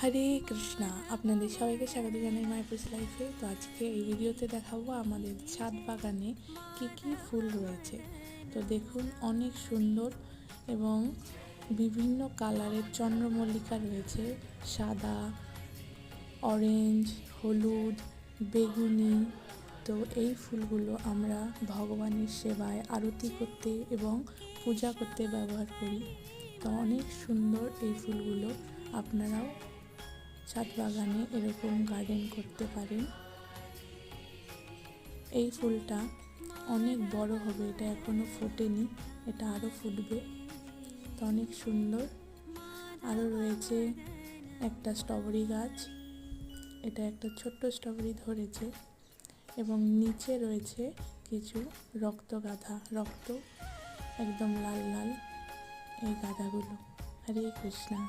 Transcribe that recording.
হরে কৃষ্ণা, আপনাদের সবাইকে স্বাগত জানাই মায়াপুর লাইফে। তো আজকে এই ভিডিওতে দেখাবো আমাদের ছাদ বাগানে কি কি ফুল রয়েছে। তো দেখুন, অনেক সুন্দর এবং বিভিন্ন কালারের চন্দ্রমল্লিকা রয়েছে, সাদা, অরেঞ্জ, হলুদ, বেগুনি। তো এই ফুলগুলো আমরা ভগবানের সেবায়, আরতি করতে এবং পূজা করতে ব্যবহার করি। তো অনেক সুন্দর এই ফুলগুলো। আপনারাও ছাদ বাগানে এরকম গার্ডেন করতে পারেন। এই ফুলটা অনেক বড় হবে, এটা এখনো ফোটেনি, এটা আরও ফুটবে। তো অনেক সুন্দর। আরও রয়েছে একটা স্ট্রবেরি গাছ, এটা একটা ছোট্ট স্ট্রবেরি ধরেছে এবং নিচে রয়েছে কিছু রক্ত গাঁদা, রক্ত একদম লাল লাল এই গাঁদাগুলো। হরে কৃষ্ণা।